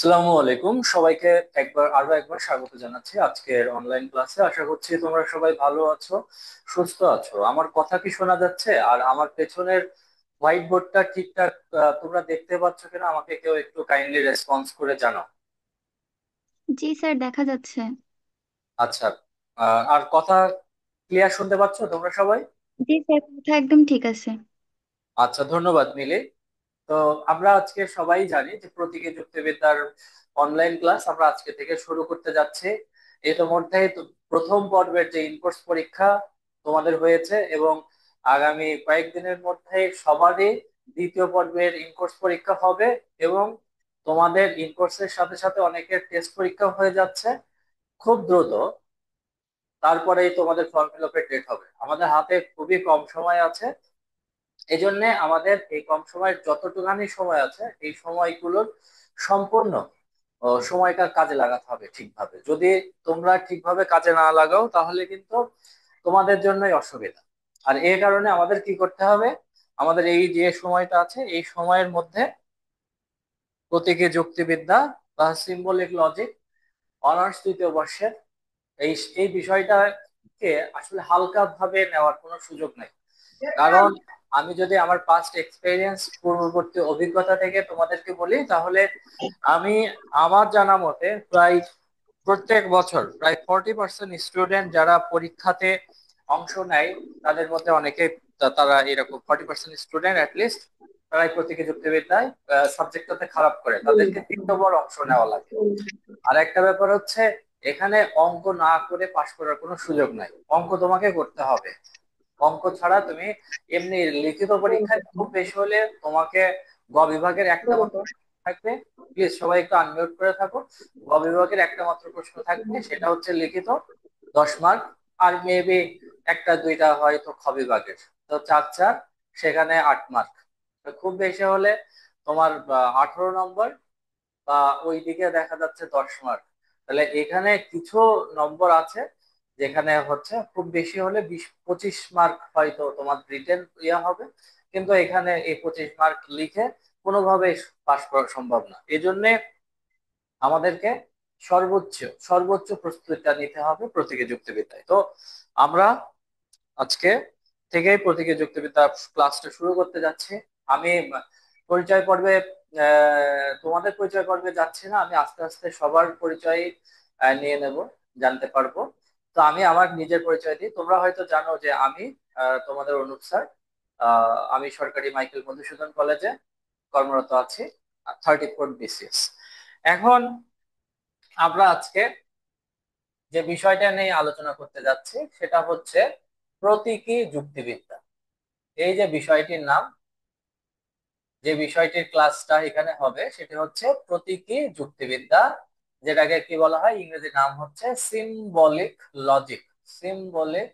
আসসালামু আলাইকুম সবাইকে। আরো একবার স্বাগত জানাচ্ছি আজকের অনলাইন ক্লাসে। আশা করছি তোমরা সবাই ভালো আছো, সুস্থ আছো। আমার কথা কি শোনা যাচ্ছে? আর আমার পেছনের হোয়াইট বোর্ডটা ঠিকঠাক তোমরা দেখতে পাচ্ছ কিনা আমাকে কেউ একটু কাইন্ডলি রেসপন্স করে জানাও। জি স্যার, দেখা যাচ্ছে। আচ্ছা। আর কথা ক্লিয়ার শুনতে পাচ্ছ তোমরা সবাই? জি স্যার, কথা একদম ঠিক আছে। আচ্ছা, ধন্যবাদ মিলি। তো আমরা আজকে সবাই জানি যে প্রতীকী যুক্তিবিদ্যার অনলাইন ক্লাস আমরা আজকে থেকে শুরু করতে যাচ্ছি। ইতিমধ্যে তো প্রথম পর্বের যে ইনকোর্স পরীক্ষা তোমাদের হয়েছে, এবং আগামী কয়েকদিনের মধ্যে সবারই দ্বিতীয় পর্বের ইনকোর্স পরীক্ষা হবে। এবং তোমাদের ইনকোর্সের সাথে সাথে অনেকের টেস্ট পরীক্ষা হয়ে যাচ্ছে খুব দ্রুত। তারপরেই তোমাদের ফর্ম ফিল আপের ডেট হবে। আমাদের হাতে খুবই কম সময় আছে। এই জন্য আমাদের এই কম সময়ের যতটুকানি সময় আছে এই সময়গুলোর সম্পূর্ণ সময়টা কাজে লাগাতে হবে ঠিকভাবে। যদি তোমরা ঠিকভাবে কাজে না লাগাও তাহলে কিন্তু তোমাদের জন্যই অসুবিধা। আর এই কারণে আমাদের কি করতে হবে? আমাদের এই যে সময়টা আছে এই সময়ের মধ্যে প্রতীকী যুক্তিবিদ্যা বা সিম্বলিক লজিক অনার্স তৃতীয় বর্ষের এই এই বিষয়টাকে আসলে হালকা ভাবে নেওয়ার কোনো সুযোগ নেই। কারণ আমি যদি আমার পাস্ট এক্সপেরিয়েন্স, পূর্ববর্তী অভিজ্ঞতা থেকে তোমাদেরকে বলি, তাহলে আমি আমার জানা মতে প্রায় প্রত্যেক বছর প্রায় 40% স্টুডেন্ট যারা পরীক্ষাতে অংশ নেয় তাদের মধ্যে অনেকে, তারা এরকম 40% স্টুডেন্ট অ্যাটলিস্ট তারাই প্রতীকী যুক্তিবিদ্যায় সাবজেক্টটাতে খারাপ করে, তাদেরকে 3বার অংশ নেওয়া লাগে। আর একটা ব্যাপার হচ্ছে, এখানে অঙ্ক না করে পাশ করার কোনো সুযোগ নাই, অঙ্ক তোমাকে করতে হবে। অঙ্ক ছাড়া তুমি এমনি লিখিত পরীক্ষায় খুব বেশি হলে তোমাকে গ বিভাগের একটা মাত্র প্রশ্ন থাকবে। প্লিজ সবাই একটু আনমিউট করে থাকো। গ বিভাগের একটা মাত্র প্রশ্ন থাকবে, সেটা হচ্ছে লিখিত, 10 মার্ক। আর মেবি একটা দুইটা হয়তো খ বিভাগের, তো 4 4, সেখানে 8 মার্ক। খুব বেশি হলে তোমার 18 নম্বর, বা ওইদিকে দেখা যাচ্ছে 10 মার্ক। তাহলে এখানে কিছু নম্বর আছে যেখানে হচ্ছে খুব বেশি হলে 20 25 মার্ক হয়তো তোমার রিটেন ইয়া হবে। কিন্তু এখানে এই 25 মার্ক লিখে কোনোভাবে পাশ করা সম্ভব না। এই জন্য আমাদেরকে সর্বোচ্চ সর্বোচ্চ প্রস্তুতিটা নিতে হবে প্রতীকী যুক্তিবিদ্যায়। তো আমরা আজকে থেকেই প্রতীকী যুক্তিবিদ্যা ক্লাসটা শুরু করতে যাচ্ছি। আমি পরিচয় পর্বে তোমাদের পরিচয় পর্বে যাচ্ছি না, আমি আস্তে আস্তে সবার পরিচয় নিয়ে নেব, জানতে পারবো। তো আমি আমার নিজের পরিচয় দিই। তোমরা হয়তো জানো যে আমি তোমাদের অনুপ স্যার। আমি সরকারি মাইকেল মধুসূদন কলেজে কর্মরত আছি, 34 BCS। এখন আমরা আজকে যে বিষয়টা নিয়ে আলোচনা করতে যাচ্ছি সেটা হচ্ছে প্রতীকী যুক্তিবিদ্যা। এই যে বিষয়টির নাম, যে বিষয়টির ক্লাসটা এখানে হবে সেটি হচ্ছে প্রতীকী যুক্তিবিদ্যা, যেটাকে কি বলা হয়, ইংরেজি নাম হচ্ছে সিম্বলিক লজিক। Symbolic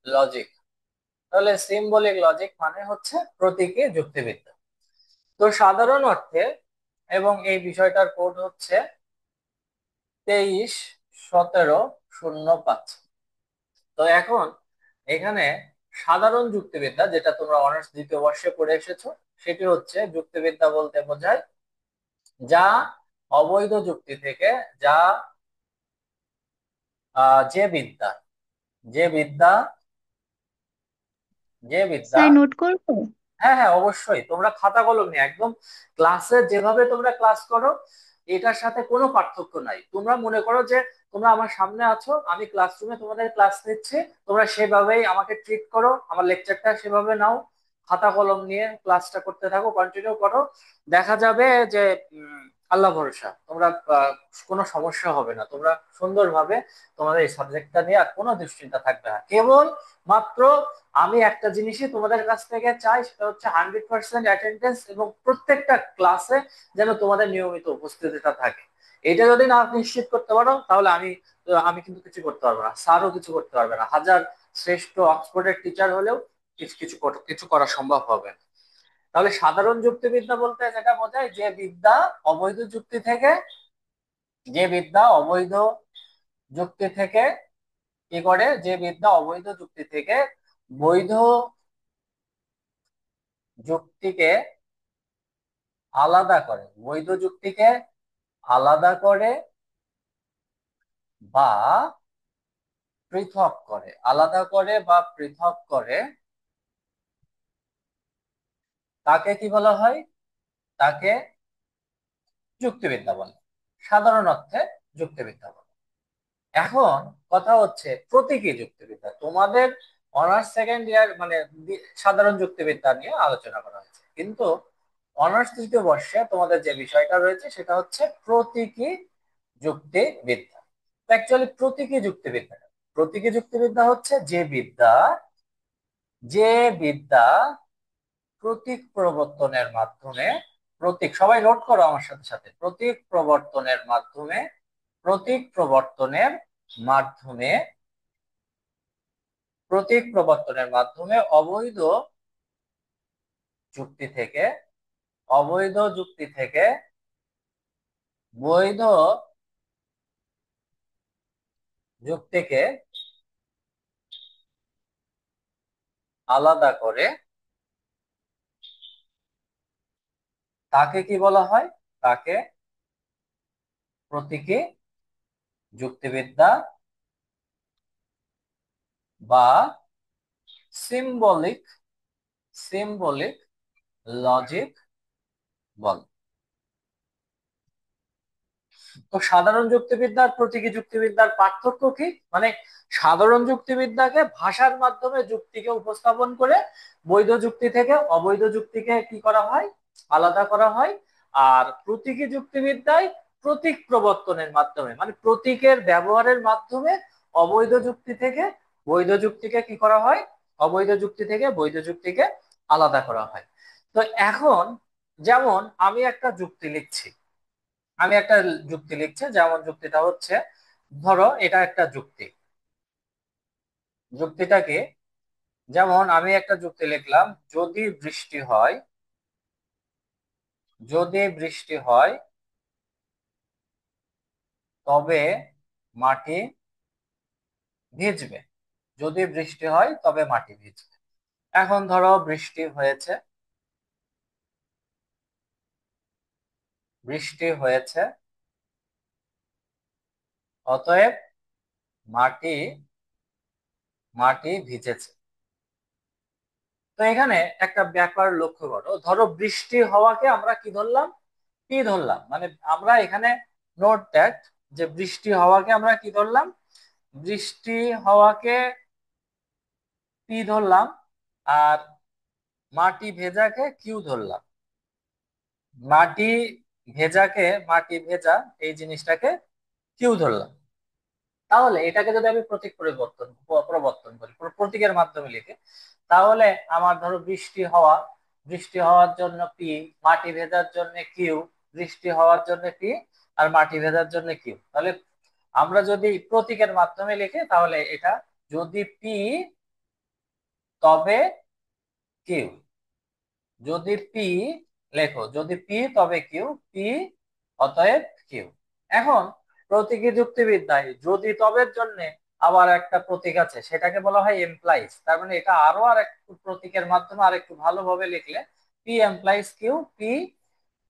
logic. তাহলে সিম্বলিক লজিক মানে হচ্ছে প্রতীকী যুক্তিবিদ্যা। তো সাধারণ অর্থে, এবং এই বিষয়টার কোড হচ্ছে 23 17 05। তো এখন এখানে সাধারণ যুক্তিবিদ্যা, যেটা তোমরা অনার্স দ্বিতীয় বর্ষে পড়ে এসেছো, সেটি হচ্ছে যুক্তিবিদ্যা বলতে বোঝায় যা অবৈধ যুক্তি থেকে, যা যে বিদ্যা, যে বিদ্যা, যে বিদ্যা। স্যার, নোট করবো? হ্যাঁ হ্যাঁ, অবশ্যই তোমরা খাতা কলম নিয়ে একদম ক্লাসে যেভাবে তোমরা ক্লাস করো এটার সাথে কোনো পার্থক্য নাই। তোমরা মনে করো যে তোমরা আমার সামনে আছো, আমি ক্লাসরুমে তোমাদের ক্লাস নিচ্ছি, তোমরা সেভাবেই আমাকে ট্রিট করো, আমার লেকচারটা সেভাবে নাও। খাতা কলম নিয়ে ক্লাসটা করতে থাকো, কন্টিনিউ করো। দেখা যাবে যে আল্লাহ ভরসা তোমরা আহ, কোনো সমস্যা হবে না। তোমরা সুন্দরভাবে তোমাদের এই সাবজেক্টটা নিয়ে আর কোনো দুশ্চিন্তা থাকবে না। কেবল মাত্র আমি একটা জিনিসই তোমাদের কাছ থেকে চাই, সেটা হচ্ছে 100% অ্যাটেন্ডেন্স, এবং প্রত্যেকটা ক্লাসে যেন তোমাদের নিয়মিত উপস্থিতিটা থাকে। এটা যদি না নিশ্চিত করতে পারো তাহলে আমি আমি কিন্তু কিছু করতে পারবো না, স্যারও কিছু করতে পারবে না। হাজার শ্রেষ্ঠ অক্সফোর্ডের টিচার হলেও কিছু করা সম্ভব হবে না। তাহলে সাধারণ যুক্তিবিদ্যা বলতে যেটা বোঝায়, যে বিদ্যা অবৈধ যুক্তি থেকে, যে বিদ্যা অবৈধ যুক্তি থেকে কি করে, যে বিদ্যা অবৈধ যুক্তি থেকে বৈধ যুক্তিকে আলাদা করে, বৈধ যুক্তিকে আলাদা করে বা পৃথক করে, আলাদা করে বা পৃথক করে, তাকে কি বলা হয়? তাকে যুক্তিবিদ্যা বলে। সাধারণ অর্থে যুক্তিবিদ্যা বলে। এখন কথা হচ্ছে প্রতীকী যুক্তিবিদ্যা। তোমাদের অনার্স সেকেন্ড ইয়ার মানে সাধারণ যুক্তিবিদ্যা নিয়ে আলোচনা করা হয়েছে, কিন্তু অনার্স তৃতীয় বর্ষে তোমাদের যে বিষয়টা রয়েছে সেটা হচ্ছে প্রতীকী যুক্তিবিদ্যা। তো অ্যাকচুয়ালি প্রতীকী যুক্তিবিদ্যা, প্রতীকী যুক্তিবিদ্যা হচ্ছে যে বিদ্যা প্রতীক প্রবর্তনের মাধ্যমে, প্রতীক, সবাই নোট করো আমার সাথে সাথে, প্রতীক প্রবর্তনের মাধ্যমে অবৈধ যুক্তি থেকে, অবৈধ যুক্তি থেকে বৈধ যুক্তিকে আলাদা করে, তাকে কি বলা হয়? তাকে প্রতীকী যুক্তিবিদ্যা বা সিম্বলিক সিম্বলিক লজিক বলে। তো সাধারণ যুক্তিবিদ্যা আর প্রতীকী যুক্তিবিদ্যার পার্থক্য কি? মানে সাধারণ যুক্তিবিদ্যাকে ভাষার মাধ্যমে যুক্তিকে উপস্থাপন করে বৈধ যুক্তি থেকে অবৈধ যুক্তিকে কি করা হয়? আলাদা করা হয়। আর প্রতীকী যুক্তিবিদ্যায় প্রতীক প্রবর্তনের মাধ্যমে, মানে প্রতীকের ব্যবহারের মাধ্যমে অবৈধ যুক্তি থেকে বৈধ যুক্তিকে কি করা হয়? অবৈধ যুক্তি থেকে বৈধ যুক্তিকে আলাদা করা হয়। তো এখন যেমন আমি একটা যুক্তি লিখছি, যেমন যুক্তিটা হচ্ছে, ধরো এটা একটা যুক্তি। যুক্তিটাকে, যেমন আমি একটা যুক্তি লিখলাম, যদি বৃষ্টি হয়, যদি বৃষ্টি হয় তবে মাটি ভিজবে। যদি বৃষ্টি হয় তবে মাটি ভিজবে। এখন ধরো বৃষ্টি হয়েছে, অতএব মাটি মাটি ভিজেছে। তো এখানে একটা ব্যাপার লক্ষ্য করো, ধরো বৃষ্টি হওয়াকে আমরা কি ধরলাম? পি ধরলাম। মানে আমরা এখানে নোট দ্যাট, যে বৃষ্টি হওয়াকে আমরা কি ধরলাম? বৃষ্টি হওয়াকে পি ধরলাম, আর মাটি ভেজাকে কিউ ধরলাম। মাটি মাটি ভেজা এই জিনিসটাকে কিউ ধরলাম। তাহলে এটাকে যদি আমি প্রবর্তন করি, প্রতীকের মাধ্যমে লিখে, তাহলে আমার ধরো বৃষ্টি হওয়ার জন্য পি, মাটি ভেজার জন্য কিউ, বৃষ্টি হওয়ার জন্য পি, আর মাটি ভেজার জন্য কিউ। তাহলে আমরা যদি প্রতীকের মাধ্যমে লিখি তাহলে এটা, যদি পি তবে কিউ, যদি পি, লেখো যদি পি তবে কিউ, পি অতএব কিউ। এখন প্রতীকী যুক্তিবিদ্যায় যদি তবের জন্য আবার একটা প্রতীক আছে, সেটাকে বলা হয় এমপ্লাইজ। তার মানে এটা আরো আর এক প্রতীকের মাধ্যমে আর একটু ভালোভাবে লিখলে, পি এমপ্লাইজ কিউ, পি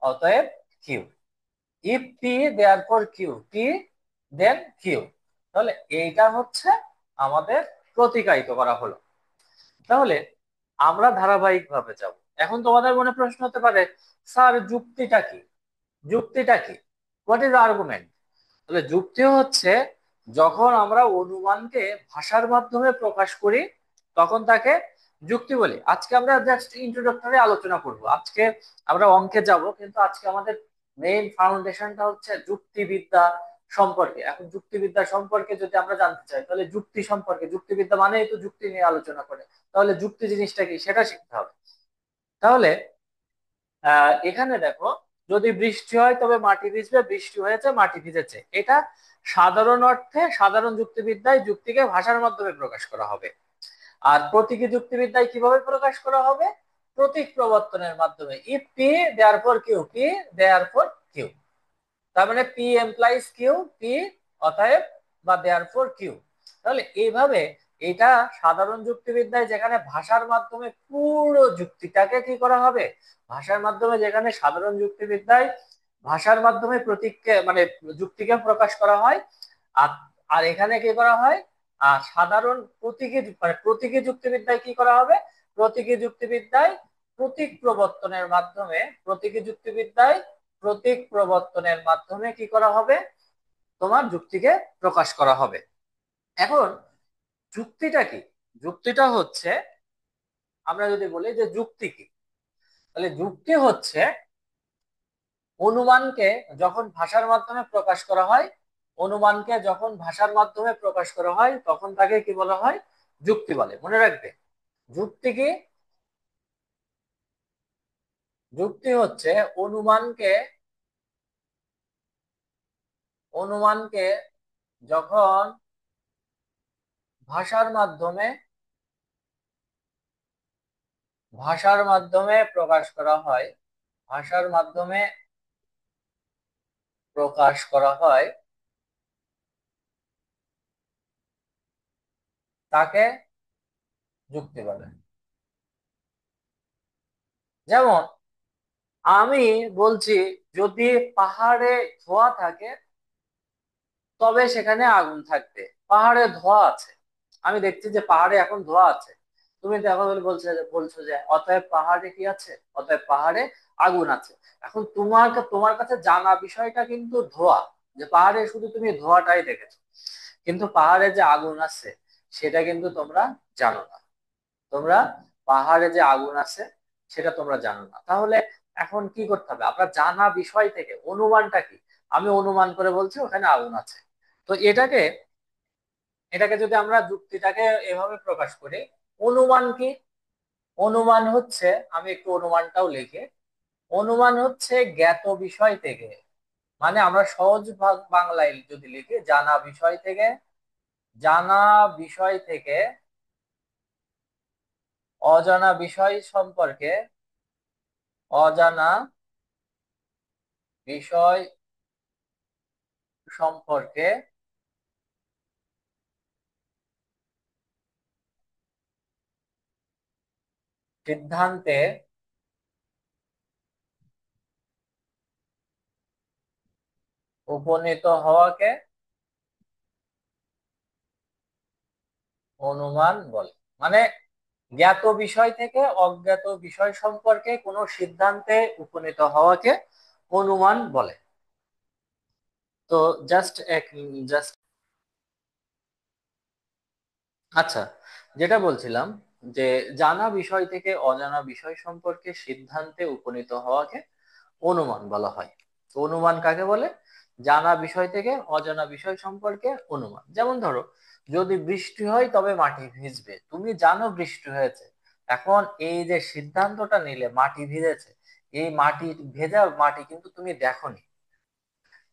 অতএব Q. If P therefore Q, P then Q. তাহলে এইটা হচ্ছে আমাদের প্রতীকায়িত করা হলো। তাহলে আমরা ধারাবাহিক ভাবে যাব। এখন তোমাদের মনে প্রশ্ন হতে পারে, স্যার যুক্তিটা কি? যুক্তিটা কি? What is argument? তাহলে যুক্তি হচ্ছে যখন আমরা অনুমানকে ভাষার মাধ্যমে প্রকাশ করি তখন তাকে যুক্তি বলি। আজকে আমরা জাস্ট ইন্ট্রোডাক্টরি আলোচনা করব। আজকে আমরা অঙ্কে যাব, কিন্তু আজকে আমাদের মেইন ফাউন্ডেশনটা হচ্ছে যুক্তিবিদ্যা সম্পর্কে। এখন যুক্তিবিদ্যা সম্পর্কে যদি আমরা জানতে চাই, তাহলে যুক্তি সম্পর্কে, যুক্তিবিদ্যা মানেই তো যুক্তি নিয়ে আলোচনা করে, তাহলে যুক্তি জিনিসটা কি সেটা শিখতে হবে। তাহলে এখানে দেখো, যদি বৃষ্টি হয় তবে মাটি ভিজবে, বৃষ্টি হয়েছে মাটি ভিজেছে, এটা সাধারণ অর্থে সাধারণ যুক্তিবিদ্যায় যুক্তিকে ভাষার মাধ্যমে প্রকাশ করা হবে। আর প্রতীকী যুক্তিবিদ্যায় কিভাবে প্রকাশ করা হবে? প্রতীক প্রবর্তনের মাধ্যমে। If P therefore Q, P therefore Q. তার মানে পি এমপ্লাইজ কিউ, পি অতএব বা দেয়ারফর কিউ। তাহলে এইভাবে এটা সাধারণ যুক্তিবিদ্যায় যেখানে ভাষার মাধ্যমে পুরো যুক্তিটাকে কি করা হবে, ভাষার মাধ্যমে যেখানে সাধারণ যুক্তিবিদ্যায় ভাষার মাধ্যমে প্রতীককে মানে যুক্তিকে প্রকাশ করা হয়। আর আর এখানে কি করা হয়, সাধারণ প্রতীকী মানে প্রতীকী যুক্তিবিদ্যায় কি করা হবে, প্রতীকী যুক্তিবিদ্যায় প্রতীক প্রবর্তনের মাধ্যমে, প্রতীকী যুক্তিবিদ্যায় প্রতীক প্রবর্তনের মাধ্যমে কি করা হবে, তোমার যুক্তিকে প্রকাশ করা হবে। এখন যুক্তিটা কি? যুক্তিটা হচ্ছে, আমরা যদি বলি যে যুক্তি কি, তাহলে যুক্তি হচ্ছে অনুমানকে যখন ভাষার মাধ্যমে প্রকাশ করা হয়, অনুমানকে যখন ভাষার মাধ্যমে প্রকাশ করা হয় তখন তাকে কি বলা হয়, যুক্তি বলে। মনে রাখবে, যুক্তি কি? যুক্তি হচ্ছে অনুমানকে, অনুমানকে যখন ভাষার মাধ্যমে, ভাষার মাধ্যমে প্রকাশ করা হয়, ভাষার মাধ্যমে প্রকাশ করা হয় তাকে যুক্তি বলে। যেমন আমি বলছি, যদি পাহাড়ে ধোঁয়া থাকে তবে সেখানে আগুন থাকবে। পাহাড়ে ধোঁয়া আছে, আমি দেখছি যে পাহাড়ে এখন ধোঁয়া আছে, তুমি দেখো বলে বলছো যে অতএব পাহাড়ে কি আছে, অতএব পাহাড়ে আগুন আছে। এখন তোমার কাছে জানা বিষয়টা কিন্তু ধোঁয়া, যে পাহাড়ে শুধু তুমি ধোঁয়াটাই দেখেছো, কিন্তু পাহাড়ে যে আগুন আছে সেটা কিন্তু তোমরা জানো না। তোমরা পাহাড়ে যে আগুন আছে সেটা তোমরা জানো না। তাহলে এখন কি করতে হবে, আমরা জানা বিষয় থেকে অনুমানটা কি, আমি অনুমান করে বলছি ওখানে আগুন আছে। তো এটাকে, এটাকে যদি আমরা যুক্তিটাকে এভাবে প্রকাশ করি, অনুমান কি? অনুমান হচ্ছে, আমি একটু অনুমানটাও লিখি, অনুমান হচ্ছে জ্ঞাত বিষয় থেকে, মানে আমরা সহজ বাংলায় যদি লিখি, জানা বিষয় থেকে, জানা বিষয় থেকে অজানা বিষয় সম্পর্কে, অজানা বিষয় সম্পর্কে সিদ্ধান্তে উপনীত হওয়াকে অনুমান বলে। মানে জ্ঞাত বিষয় থেকে অজ্ঞাত বিষয় সম্পর্কে কোনো সিদ্ধান্তে উপনীত হওয়াকে অনুমান বলে। তো জাস্ট এক, জাস্ট, আচ্ছা, যেটা বলছিলাম যে জানা বিষয় থেকে অজানা বিষয় সম্পর্কে সিদ্ধান্তে উপনীত হওয়াকে অনুমান বলা হয়। তো অনুমান কাকে বলে? জানা বিষয় থেকে অজানা বিষয় সম্পর্কে অনুমান। যেমন ধরো, যদি বৃষ্টি হয় তবে মাটি ভিজবে, তুমি জানো বৃষ্টি হয়েছে, এখন এই যে সিদ্ধান্তটা নিলে মাটি ভিজেছে, এই মাটি, ভেজা মাটি কিন্তু তুমি দেখোনি।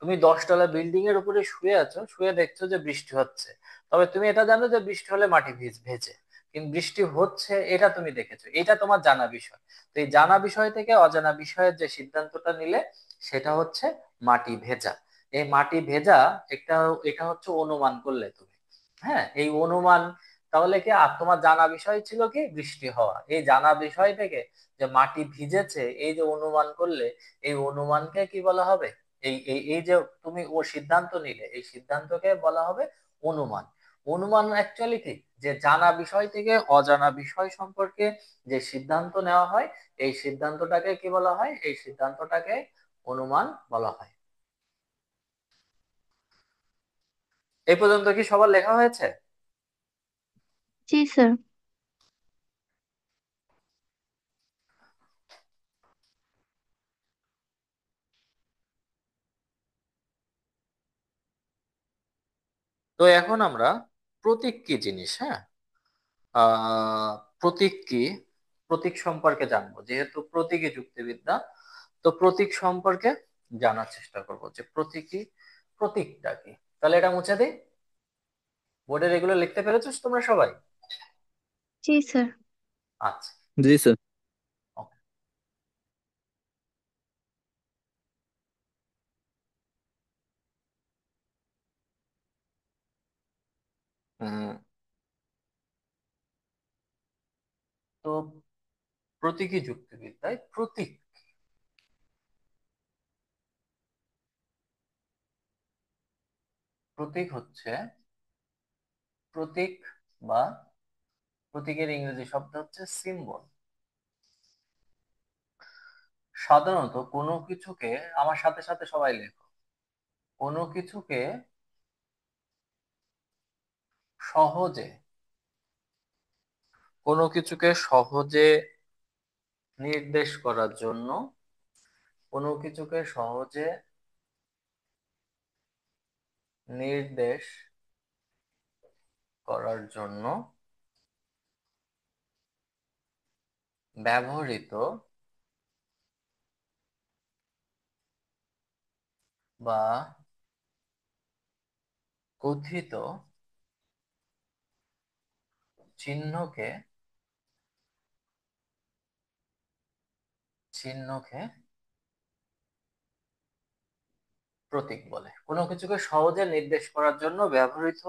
তুমি 10 তলা বিল্ডিং এর উপরে শুয়ে আছো, শুয়ে দেখছো যে বৃষ্টি হচ্ছে, তবে তুমি এটা জানো যে বৃষ্টি হলে মাটি ভেজে, কিন্তু বৃষ্টি হচ্ছে এটা তুমি দেখেছো, এটা তোমার জানা বিষয়। তো এই জানা বিষয় থেকে অজানা বিষয়ের যে সিদ্ধান্তটা নিলে সেটা হচ্ছে মাটি ভেজা। এই মাটি ভেজা, একটা, এটা হচ্ছে অনুমান করলে তুমি। হ্যাঁ, এই অনুমান, তাহলে কি, আর তোমার জানা বিষয় ছিল কি, বৃষ্টি হওয়া, এই জানা বিষয় থেকে যে মাটি ভিজেছে, এই যে অনুমান করলে, এই অনুমানকে কি বলা হবে, এই এই এই যে তুমি ও সিদ্ধান্ত নিলে, এই সিদ্ধান্তকে বলা হবে অনুমান। অনুমান অ্যাকচুয়ালি কি, যে জানা বিষয় থেকে অজানা বিষয় সম্পর্কে যে সিদ্ধান্ত নেওয়া হয়, এই সিদ্ধান্তটাকে কি বলা হয়, এই সিদ্ধান্তটাকে অনুমান বলা হয়। এই পর্যন্ত কি সবার লেখা হয়েছে? জি স্যার। তো এখন আমরা প্রতীক কি জিনিস, হ্যাঁ, প্রতীক কি, প্রতীক সম্পর্কে জানবো, যেহেতু প্রতীকী যুক্তিবিদ্যা। তো প্রতীক সম্পর্কে জানার চেষ্টা করব যে প্রতীকী, প্রতীকটা কি। তাহলে এটা মুছে দিই, বোর্ডে এগুলো লিখতে পেরেছো তোমরা সবাই? জি স্যার। আচ্ছা, জি স্যার। ওকে। হুম, তো প্রতীকী যুক্তিবিদ্যায় প্রতীক, প্রতীক হচ্ছে প্রতীক বা প্রতীকের ইংরেজি শব্দ হচ্ছে সিম্বল। সাধারণত কোনো কিছুকে, আমার সাথে সাথে সবাই লেখো, কোনো কিছুকে সহজে, কোনো কিছুকে সহজে নির্দেশ করার জন্য, কোনো কিছুকে সহজে নির্দেশ করার জন্য ব্যবহৃত বা কথিত চিহ্নকে চিহ্নকে প্রতীক বলে। কোনো কিছুকে সহজে নির্দেশ করার জন্য ব্যবহৃত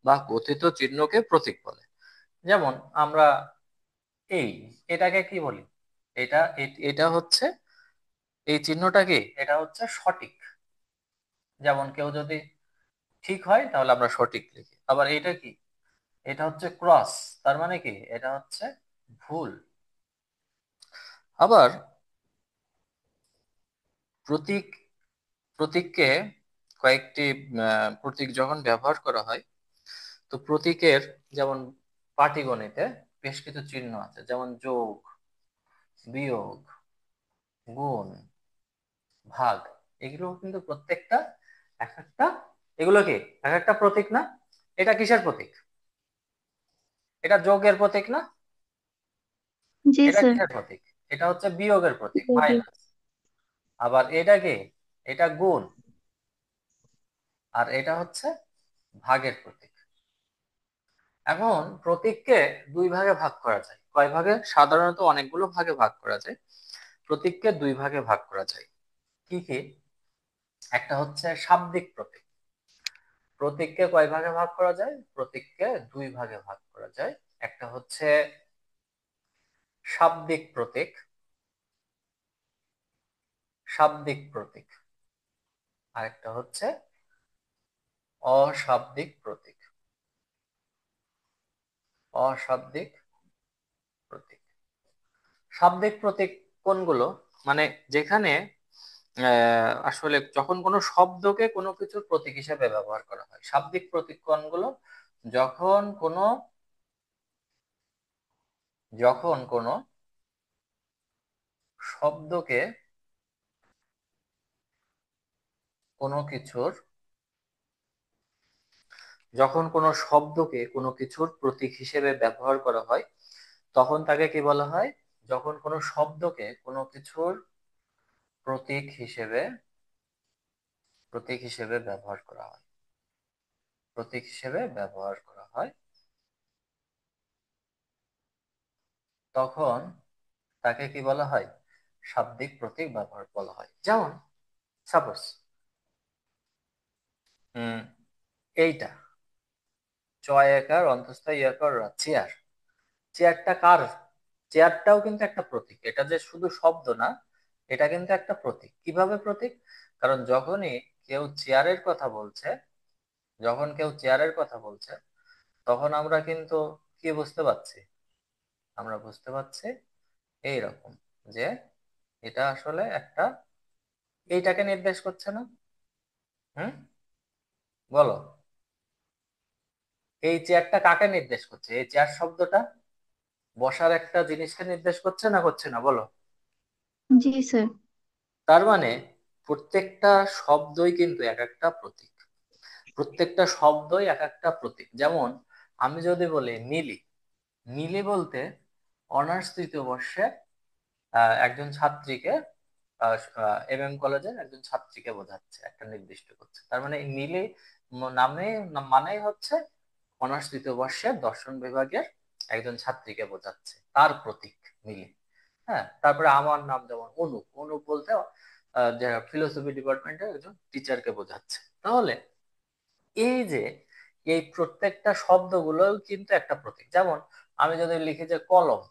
বা কথিত চিহ্নকে প্রতীক বলে। যেমন আমরা এই, এটাকে কি বলি? এটা হচ্ছে, এই চিহ্নটা কি, এটা হচ্ছে সঠিক। যেমন কেউ যদি ঠিক হয় তাহলে আমরা সঠিক লিখি। আবার এটা কি, এটা হচ্ছে ক্রস, তার মানে কি, এটা হচ্ছে ভুল। আবার প্রতীক, প্রতীককে কয়েকটি প্রতীক যখন ব্যবহার করা হয়, তো প্রতীকের যেমন পাটিগণিতে বেশ কিছু চিহ্ন আছে, যেমন যোগ, বিয়োগ, গুণ, ভাগ। এগুলো কিন্তু প্রত্যেকটা এক একটা, এগুলো কি এক একটা প্রতীক না? এটা কিসের প্রতীক? এটা যোগের প্রতীক না? জি এটা স্যার। কিসের প্রতীক? এটা হচ্ছে বিয়োগের প্রতীক, যোগের। মাইনাস। আবার এটা কি, এটা গুণ। আর এটা হচ্ছে ভাগের প্রতীক। এখন প্রতীককে দুই ভাগে ভাগ করা যায়। কয় ভাগে? সাধারণত অনেকগুলো ভাগে ভাগ করা যায়। প্রতীককে দুই ভাগে ভাগ করা যায়। কি কি? একটা হচ্ছে শাব্দিক প্রতীক। প্রতীককে কয় ভাগে ভাগ করা যায়? প্রতীককে দুই ভাগে ভাগ করা যায়। একটা হচ্ছে শাব্দিক প্রতীক, শাব্দিক প্রতীক। আরেকটা হচ্ছে অশাব্দিক প্রতীক, অশাব্দিক প্রতীক। শাব্দিক প্রতীক কোনগুলো? মানে যেখানে আসলে যখন কোনো শব্দকে কোনো কিছুর প্রতীক হিসেবে ব্যবহার করা হয়। শাব্দিক প্রতীক কোনগুলো? যখন কোনো, যখন কোনো শব্দকে কোনো কিছুর, যখন কোনো শব্দকে কোনো কিছুর প্রতীক হিসেবে ব্যবহার করা হয়, তখন তাকে কি বলা হয়? যখন কোনো শব্দকে কোনো কিছুর প্রতীক হিসেবে, প্রতীক হিসেবে ব্যবহার করা হয়, প্রতীক হিসেবে ব্যবহার করা হয়, তখন তাকে কি বলা হয়? শাব্দিক প্রতীক ব্যবহার বলা হয়। যেমন সাপোজ এইটা চয়াকার অন্তস্থ ইয়াকার রা, চেয়ার। চেয়ারটা কার? চেয়ারটাও কিন্তু একটা প্রতীক। এটা যে শুধু শব্দ না, এটা কিন্তু একটা প্রতীক। কিভাবে প্রতীক? কারণ যখনই কেউ চেয়ারের কথা বলছে, যখন কেউ চেয়ারের কথা বলছে, তখন আমরা কিন্তু কি বুঝতে পারছি? আমরা বুঝতে পারছি এইরকম, যে এটা আসলে একটা, এইটাকে নির্দেশ করছে না? হুম, বলো। এই চেয়ারটা কাকে নির্দেশ করছে? এই চেয়ার শব্দটা বসার একটা জিনিসকে নির্দেশ করছে না, করছে না, বলো? জি স্যার। তার মানে প্রত্যেকটা শব্দই কিন্তু এক একটা প্রতীক। প্রত্যেকটা শব্দই এক একটা প্রতীক। যেমন আমি যদি বলি নীলি, নীলি বলতে অনার্স তৃতীয় বর্ষে একজন ছাত্রীকে, এমএম কলেজের একজন ছাত্রীকে বোঝাচ্ছে, একটা নির্দিষ্ট করছে। তার মানে নীলি নামে, মানেই হচ্ছে অনার্স তৃতীয় বর্ষের দর্শন বিভাগের একজন ছাত্রীকে বোঝাচ্ছে, তার প্রতীক নীলি। হ্যাঁ, তারপরে আমার নাম যেমন অনুপ, অনুপ বলতে যে ফিলোসফি ডিপার্টমেন্টের একজন টিচারকে বোঝাচ্ছে। তাহলে এই যে এই প্রত্যেকটা শব্দগুলো কিন্তু একটা প্রতীক। যেমন আমি যদি লিখি যে কলম,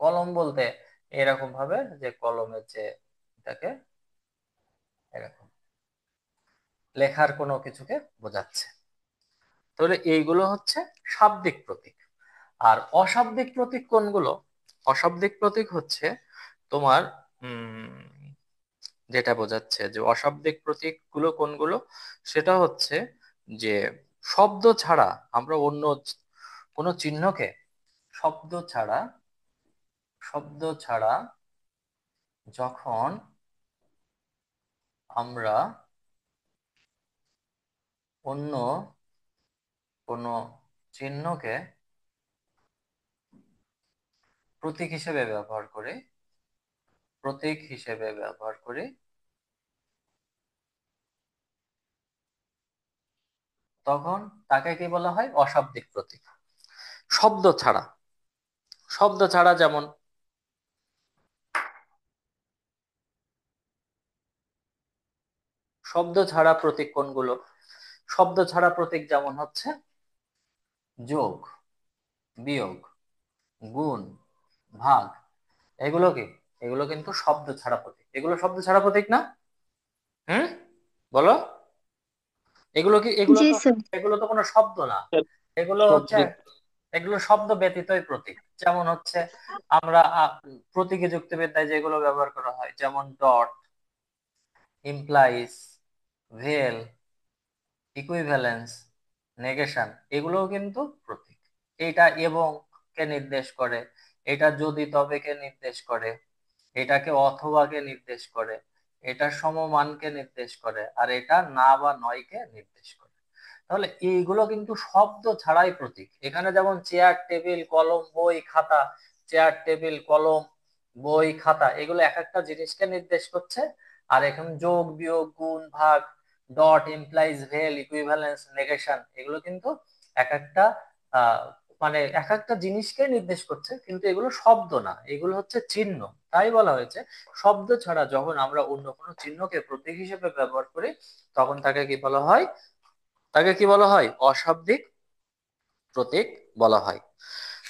কলম বলতে এরকম ভাবে যে কলমের যে, এটাকে এরকম লেখার কোনো কিছুকে বোঝাচ্ছে। তাহলে এইগুলো হচ্ছে শাব্দিক প্রতীক। আর অশাব্দিক প্রতীক কোনগুলো? অশাব্দিক প্রতীক হচ্ছে তোমার যেটা বোঝাচ্ছে যে অশাব্দিক প্রতীকগুলো কোনগুলো, সেটা হচ্ছে যে শব্দ ছাড়া আমরা অন্য কোনো চিহ্নকে, শব্দ ছাড়া, শব্দ ছাড়া যখন আমরা অন্য কোনো চিহ্নকে প্রতীক হিসেবে ব্যবহার করি, প্রতীক হিসেবে ব্যবহার করি, তখন তাকে কি বলা হয়? অশাব্দিক প্রতীক। শব্দ ছাড়া, শব্দ ছাড়া যেমন, শব্দ ছাড়া প্রতীক কোনগুলো? শব্দ ছাড়া প্রতীক যেমন হচ্ছে যোগ, বিয়োগ, গুণ, ভাগ। এগুলো কি? এগুলো কিন্তু শব্দ ছাড়া প্রতীক। এগুলো শব্দ ছাড়া প্রতীক না? হুম, বলো। এগুলো কি? এগুলো জি তো, স্যার। এগুলো তো কোনো শব্দ না। এগুলো হচ্ছে, শব্দ। এগুলো শব্দ ব্যতীতই প্রতীক। যেমন হচ্ছে আমরা প্রতীকী যুক্তিবিদ্যায় যেগুলো ব্যবহার করা হয়, যেমন ডট, ইমপ্লাইজ, ভেল, ইকুইভ্যালেন্স, নেগেশন, এগুলোও কিন্তু প্রতীক। এটা এবং কে নির্দেশ করে, এটা যদি তবে কে নির্দেশ করে, এটাকে অথবাকে নির্দেশ করে, এটা সমমানকে নির্দেশ করে, আর এটা না বা নয়কে নির্দেশ করে। তাহলে এইগুলো কিন্তু শব্দ ছাড়াই প্রতীক। এখানে যেমন চেয়ার, টেবিল, কলম, বই, খাতা, চেয়ার, টেবিল, কলম, বই, খাতা, এগুলো এক একটা জিনিসকে নির্দেশ করছে। আর এখন যোগ, বিয়োগ, গুণ, ভাগ, ডট, ইমপ্লাইজ, ভেল, ইকুইভ্যালেন্স, নেগেশন, এগুলো কিন্তু এক একটা আহ মানে এক একটা জিনিসকে নির্দেশ করছে, কিন্তু এগুলো শব্দ না, এগুলো হচ্ছে চিহ্ন। তাই বলা হয়েছে শব্দ ছাড়া যখন আমরা অন্য কোনো চিহ্নকে প্রতীক হিসেবে ব্যবহার করি, তখন তাকে কি বলা হয়? তাকে কি বলা হয়? অশাব্দিক প্রতীক বলা হয়।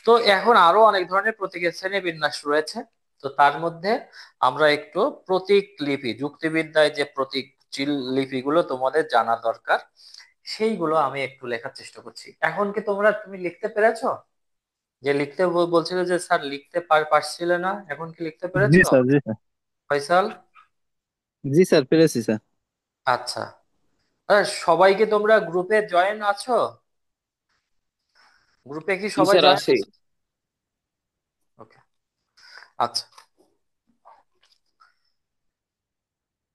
তো এখন আরো অনেক ধরনের প্রতীকের শ্রেণীবিন্যাস রয়েছে। তো তার মধ্যে আমরা একটু প্রতীক লিপি, যুক্তিবিদ্যায় যে প্রতীক লিপিগুলো তোমাদের জানা দরকার, সেইগুলো আমি একটু লেখার চেষ্টা করছি। এখন কি তুমি লিখতে পেরেছো? যে লিখতে বলছিলে যে স্যার লিখতে পারছিলে না, এখন কি লিখতে জি পেরেছো স্যার, জি স্যার। ফয়সাল? জি স্যার, পেরেছি স্যার। আচ্ছা। সবাই কি তোমরা গ্রুপে জয়েন আছো? গ্রুপে কি জি সবাই স্যার, জয়েন আছে। আছে? ওকে, আচ্ছা,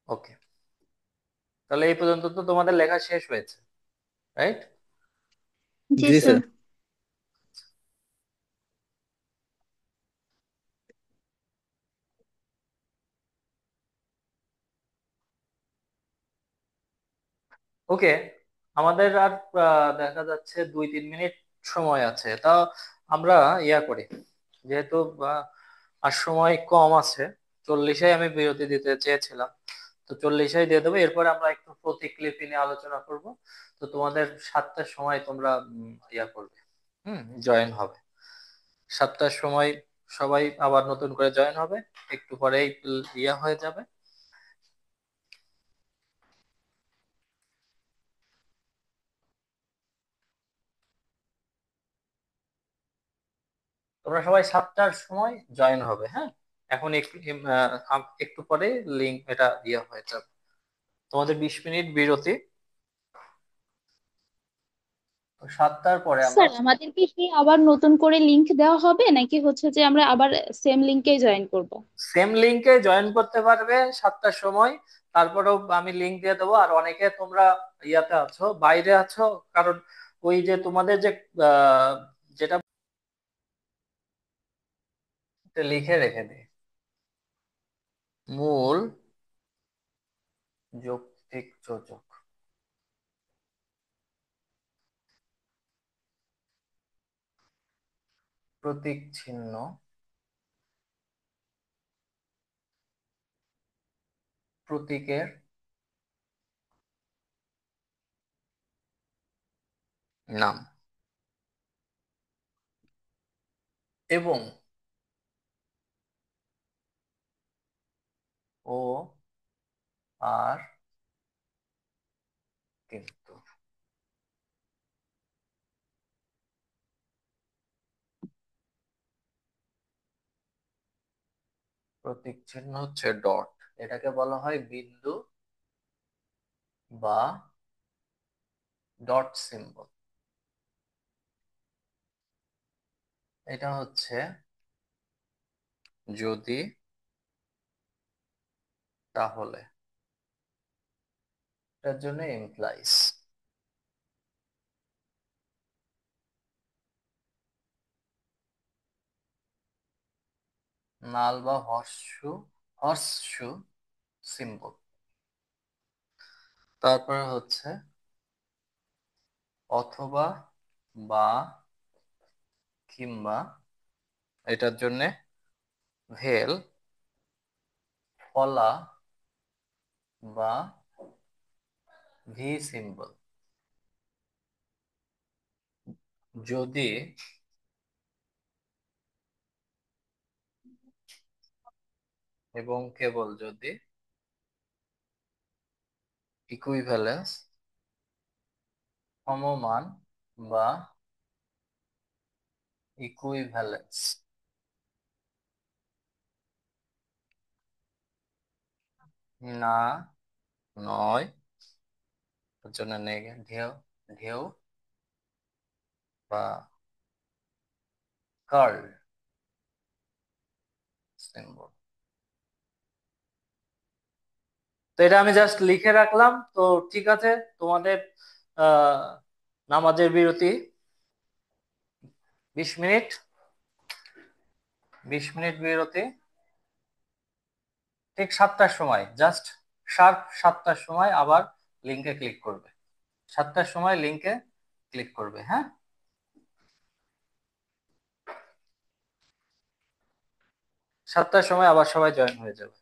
ওকে। তাহলে এই পর্যন্ত তো তোমাদের লেখা শেষ হয়েছে, রাইট? জি জি স্যার। স্যার। ওকে, আমাদের আর দেখা যাচ্ছে 2-3 মিনিট সময় আছে। তা আমরা ইয়া করি, যেহেতু আর সময় কম আছে, 40-এ আমি বিরতি দিতে চেয়েছিলাম, তো 40-এই দিয়ে দেবো। এরপরে আমরা একটু প্রতিক্লিপি নিয়ে আলোচনা করব। তো তোমাদের 7টার সময় তোমরা ইয়া করবে, জয়েন হবে। 7টার সময় সবাই আবার নতুন করে জয়েন হবে, একটু পরেই ইয়া হয়ে যাবে। তোমরা সবাই 7টার সময় জয়েন হবে, হ্যাঁ? এখন একটু একটু পরে লিঙ্ক এটা ইয়ে হয়ে যাবে। তোমাদের 20 মিনিট বিরতি। তো 7টার পরে আমরা, স্যার আমাদেরকে কি আবার নতুন করে লিংক দেওয়া হবে নাকি হচ্ছে যে আমরা আবার সেম লিংকেই জয়েন করব? সেম লিঙ্কে জয়েন করতে পারবে 7টার সময়। তারপরেও আমি লিঙ্ক দিয়ে দেবো। আর অনেকে তোমরা ইয়াতে আছো, বাইরে আছো, কারণ ওই যে তোমাদের যে আহ, যেটা লিখে রেখে দিই, মূল যৌক্তিক যোজক, প্রতীক চিহ্ন, প্রতীকের নাম, এবং ও আর প্রতীক চিহ্ন হচ্ছে ডট। এটাকে বলা হয় বিন্দু বা ডট সিম্বল। এটা হচ্ছে যদি, তাহলে, এটার জন্য ইমপ্লাইজ। নাল বা হর্সশু সিম্বল। তারপরে হচ্ছে অথবা, বা, কিংবা, এটার জন্য ভেল, ফলা বা ভি সিম্বল। যদি এবং কেবল যদি ইকুইভ্যালেন্স, সমমান বা ইকুইভ্যালেন্স না নয়, তার জন্য ঢেউ, ঢেউ বা কার্ল সিম্বল। তো এটা আমি জাস্ট লিখে রাখলাম। তো ঠিক আছে, তোমাদের আহ নামাজের বিরতি 20 মিনিট, 20 মিনিট বিরতি। ঠিক 7টার সময়, জাস্ট শার্প 7টার সময় আবার লিংকে ক্লিক করবে। 7টার সময় লিংকে ক্লিক করবে, হ্যাঁ। 7টার সময় আবার সবাই জয়েন হয়ে যাবে।